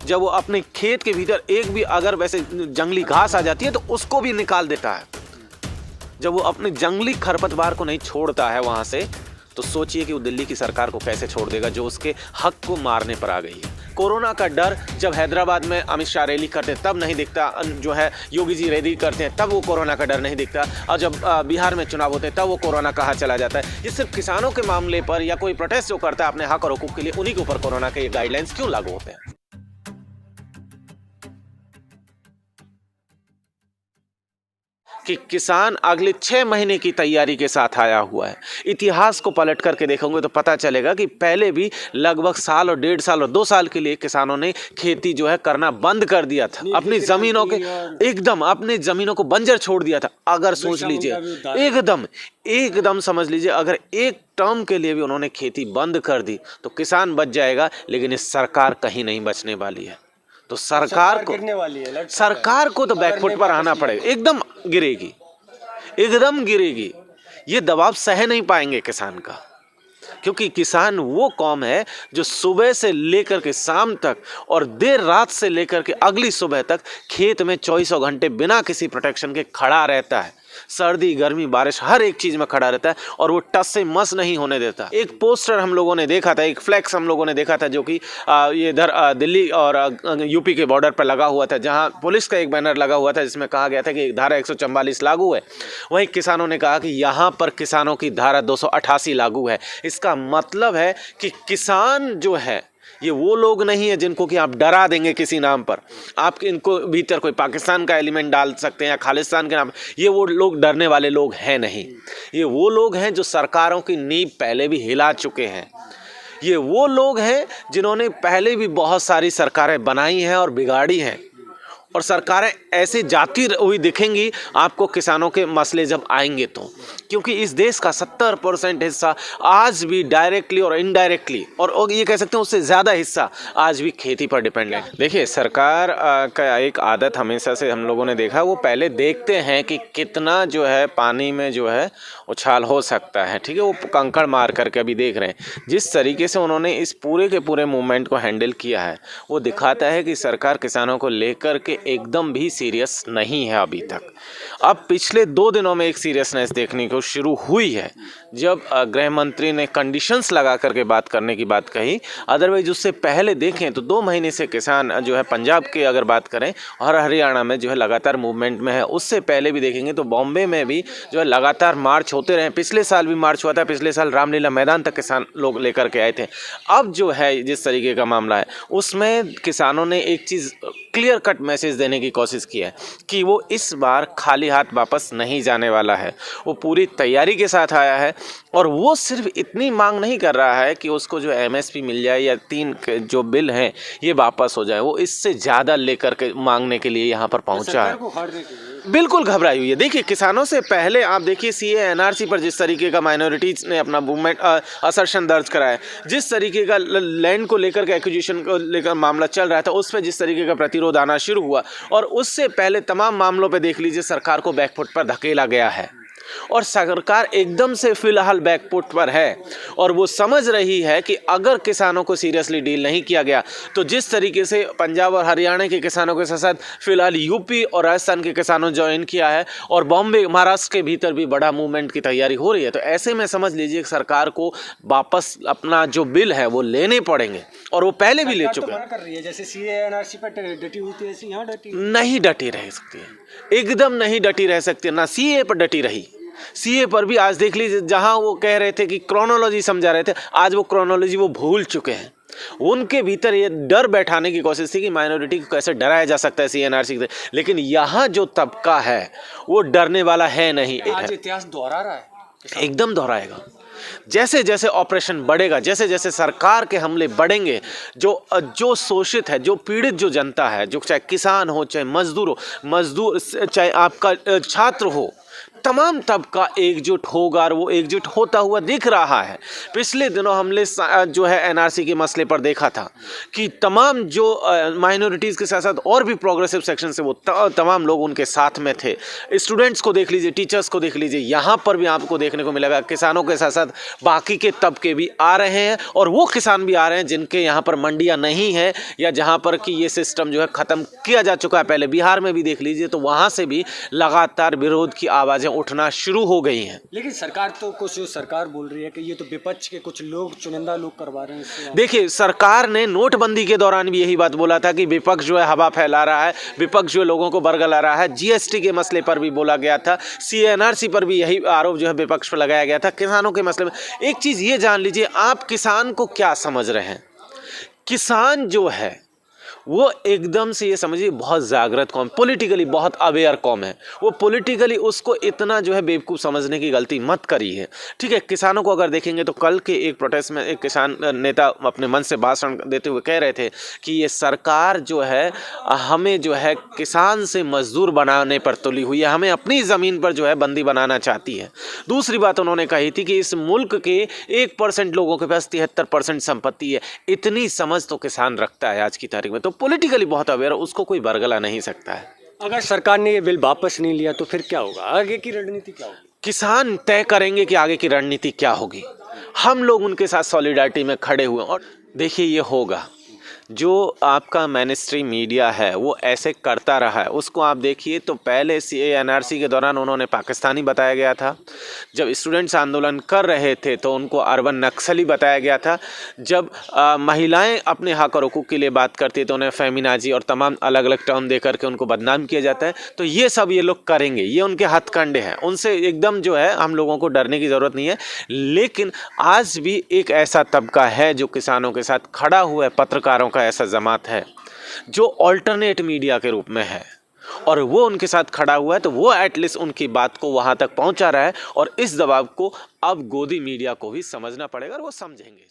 जब वो अपने खेत के भीतर एक भी अगर वैसे जंगली घास आ जाती है तो उसको भी निकाल देता है। जब वो अपने जंगली खरपतवार को नहीं छोड़ता है वहां से, तो सोचिए कि वो दिल्ली की सरकार को कैसे छोड़ देगा जो उसके हक को मारने पर आ गई है। कोरोना का डर जब हैदराबाद में अमित शाह रैली करते तब नहीं दिखता, जो है योगी जी रैली करते हैं तब वो कोरोना का डर नहीं दिखता, और जब बिहार में चुनाव होते हैं तब वो कोरोना कहाँ चला जाता है। ये सिर्फ किसानों के मामले पर या कोई प्रोटेस्ट जो करता है अपने हक और हुकूक के लिए, उन्हीं के ऊपर कोरोना के गाइडलाइंस क्यों लागू होते हैं। कि किसान अगले 6 महीने की तैयारी के साथ आया हुआ है। इतिहास को पलट करके देखोगे तो पता चलेगा कि पहले भी लगभग साल और 1.5 साल और 2 साल के लिए किसानों ने खेती जो है करना बंद कर दिया था, अपनी जमीनों के एकदम अपनी जमीनों को बंजर छोड़ दिया था। अगर सोच लीजिए, एकदम समझ लीजिए, अगर एक टर्म के लिए भी उन्होंने खेती बंद कर दी तो किसान बच जाएगा, लेकिन इस सरकार कहीं नहीं बचने वाली है। तो सरकार को तो बैकफुट पर आना पड़ेगा, एकदम गिरेगी। ये दबाव सह नहीं पाएंगे किसान का, क्योंकि किसान वो कौम है जो सुबह से लेकर के शाम तक और देर रात से लेकर के अगली सुबह तक खेत में 24 घंटे बिना किसी प्रोटेक्शन के खड़ा रहता है। सर्दी गर्मी बारिश हर एक चीज में खड़ा रहता है और वो टस से मस नहीं होने देता। एक पोस्टर हम लोगों ने देखा था, एक फ्लैक्स हम लोगों ने देखा था, जो कि ये इधर दिल्ली और यूपी के बॉर्डर पर लगा हुआ था, जहां पुलिस का एक बैनर लगा हुआ था जिसमें कहा गया था कि धारा 144 लागू है। वहीं किसानों ने कहा कि यहाँ पर किसानों की धारा 288 लागू है। इसका मतलब है कि किसान जो है ये वो लोग नहीं है जिनको कि आप डरा देंगे किसी नाम पर, आप इनको भीतर कोई पाकिस्तान का एलिमेंट डाल सकते हैं या खालिस्तान के नाम। ये वो लोग डरने वाले लोग हैं नहीं। ये वो लोग हैं जो सरकारों की नींव पहले भी हिला चुके हैं। ये वो लोग हैं जिन्होंने पहले भी बहुत सारी सरकारें बनाई हैं और बिगाड़ी हैं, और सरकारें ऐसे जाती हुई दिखेंगी आपको किसानों के मसले जब आएंगे तो, क्योंकि इस देश का 70% हिस्सा आज भी डायरेक्टली और इनडायरेक्टली, और ये कह सकते हैं उससे ज़्यादा हिस्सा आज भी खेती पर डिपेंडेंट। देखिए, सरकार का एक आदत हमेशा से हम लोगों ने देखा, वो पहले देखते हैं कि कितना जो है पानी में जो है उछाल हो सकता है, ठीक है, वो कंकड़ मार करके अभी देख रहे हैं। जिस तरीके से उन्होंने इस पूरे के पूरे मूवमेंट को हैंडल किया है वो दिखाता है कि सरकार किसानों को लेकर के एकदम भी सीरियस नहीं है अभी तक। अब पिछले 2 दिनों में एक सीरियसनेस देखने को शुरू हुई है, जब गृह मंत्री ने कंडीशंस लगा करके बात करने की बात कही। अदरवाइज उससे पहले देखें तो 2 महीने से किसान जो है पंजाब के अगर बात करें और हरियाणा में जो है लगातार मूवमेंट में है। उससे पहले भी देखेंगे तो बॉम्बे में भी जो है लगातार मार्च होते रहे। पिछले साल भी मार्च हुआ था, पिछले साल रामलीला मैदान तक किसान लोग लेकर के आए थे। अब जो है जिस तरीके का मामला है उसमें किसानों ने एक चीज़ क्लियर कट मैसेज देने की कोशिश की है कि वो इस बार खाली हाथ वापस नहीं जाने वाला है। वो पूरी तैयारी के साथ आया है, और वो सिर्फ इतनी मांग नहीं कर रहा है कि उसको जो एमएसपी मिल जाए या 3 जो बिल हैं ये वापस हो जाए। वो इससे ज़्यादा लेकर के मांगने के लिए यहाँ पर पहुँचा है। बिल्कुल घबराई हुई है। देखिए, किसानों से पहले आप देखिए सीए एनआरसी पर जिस तरीके का माइनॉरिटीज़ ने अपना मूवमेंट असर्शन दर्ज कराया, जिस तरीके का लैंड को लेकर के एक्विजिशन को लेकर मामला चल रहा था, उस पर जिस तरीके का प्रतिरोध आना शुरू हुआ, और उससे पहले तमाम मामलों पे देख लीजिए सरकार को बैकफुट पर धकेला गया है। और सरकार एकदम से फिलहाल बैकफुट पर है, और वो समझ रही है कि अगर किसानों को सीरियसली डील नहीं किया गया तो जिस तरीके से पंजाब और हरियाणा के किसानों के साथ फिलहाल यूपी और राजस्थान के किसानों ज्वाइन किया है, और बॉम्बे महाराष्ट्र के भीतर भी बड़ा मूवमेंट की तैयारी हो रही है, तो ऐसे में समझ लीजिए सरकार को वापस अपना जो बिल है वो लेने पड़ेंगे, और वो पहले भी ले चुके हैं। जैसे सीए एनआरसी पर डटी हुई थी, ऐसे यहाँ नहीं डटी रह सकती है, एकदम नहीं डटी रह सकती है। ना सीए पर डटी रही, सीए पर भी आज देख लीजिए, जहां वो कह रहे थे कि क्रोनोलॉजी समझा रहे थे, आज वो क्रोनोलॉजी वो भूल चुके हैं। उनके भीतर ये डर बैठाने की कोशिश थी कि माइनॉरिटी को कैसे डराया जा सकता है सीएनआरसी से, लेकिन यहाँ जो तबका है वो डरने वाला है नहीं। आज इतिहास दोहरा रहा है, एकदम दोहराएगा। जैसे जैसे ऑपरेशन बढ़ेगा, जैसे जैसे सरकार के हमले बढ़ेंगे, जो शोषित है, जो पीड़ित जो जनता है, जो चाहे किसान हो, चाहे मजदूर हो, चाहे आपका छात्र हो, तमाम तबका एकजुट होगा और वो एकजुट होता हुआ दिख रहा है। पिछले दिनों हमने जो है एनआरसी के मसले पर देखा था कि तमाम जो माइनॉरिटीज़ के साथ साथ और भी प्रोग्रेसिव सेक्शन से वो तमाम लोग उनके साथ में थे। स्टूडेंट्स को देख लीजिए, टीचर्स को देख लीजिए, यहाँ पर भी आपको देखने को मिलेगा किसानों के साथ साथ बाकी के तबके भी आ रहे हैं और वो किसान भी आ रहे हैं जिनके यहाँ पर मंडियाँ नहीं है या जहाँ पर कि ये सिस्टम जो है ख़त्म किया जा चुका है। पहले बिहार में भी देख लीजिए तो वहाँ से भी लगातार विरोध की आवाज़ें उठना शुरू हो गई हैं। लेकिन सरकार तो कुछ सरकार बोल रही है कि ये तो विपक्ष के कुछ लोग, चुनिंदा लोग करवा रहे हैं इससे। देखिए, सरकार ने नोटबंदी के दौरान भी यही बात बोला था कि विपक्ष जो है हवा फैला रहा है, विपक्ष जो है लोगों को बरगला रहा है। जीएसटी के मसले पर भी बोला गया था, सीएनआरसी पर भी यही आरोप जो है विपक्ष पर लगाया गया था। किसानों के मसले में एक चीज़ ये जान लीजिए, आप किसान को क्या समझ रहे हैं। किसान जो है वो एकदम से ये समझिए बहुत जागृत कौम, पॉलिटिकली बहुत अवेयर कौम है। वो पॉलिटिकली उसको इतना जो है बेवकूफ़ समझने की गलती मत करिए, ठीक है। किसानों को अगर देखेंगे तो कल के एक प्रोटेस्ट में एक किसान नेता अपने मन से भाषण देते हुए कह रहे थे कि ये सरकार जो है हमें जो है किसान से मजदूर बनाने पर तुली हुई है, हमें अपनी ज़मीन पर जो है बंदी बनाना चाहती है। दूसरी बात उन्होंने कही थी कि इस मुल्क के 1% लोगों के पास 73% संपत्ति है। इतनी समझ तो किसान रखता है आज की तारीख में, तो पॉलिटिकली बहुत अवेयर, उसको कोई बरगला नहीं सकता है। अगर सरकार ने ये बिल वापस नहीं लिया तो फिर क्या होगा, आगे की रणनीति क्या होगी? किसान तय करेंगे कि आगे की रणनीति क्या होगी। हम लोग उनके साथ सॉलिडारिटी में खड़े हुए और देखिए ये होगा। जो आपका मेनस्ट्रीम मीडिया है वो ऐसे करता रहा है, उसको आप देखिए। तो पहले एनआरसी के दौरान उन्होंने पाकिस्तानी बताया गया था, जब स्टूडेंट्स आंदोलन कर रहे थे तो उनको अर्बन नक्सली बताया गया था, जब महिलाएं अपने हक और हुकूक के लिए बात करती तो उन्हें फेमिनाजी और तमाम अलग अलग टर्म दे करके उनको बदनाम किया जाता है। तो ये सब ये लोग करेंगे, ये उनके हथकंडे हैं, उनसे एकदम जो है हम लोगों को डरने की ज़रूरत नहीं है। लेकिन आज भी एक ऐसा तबका है जो किसानों के साथ खड़ा हुआ है, पत्रकारों का ऐसा जमात है जो अल्टरनेट मीडिया के रूप में है और वो उनके साथ खड़ा हुआ है। तो वो एटलीस्ट उनकी बात को वहां तक पहुंचा रहा है और इस दबाव को अब गोदी मीडिया को भी समझना पड़ेगा और वो समझेंगे।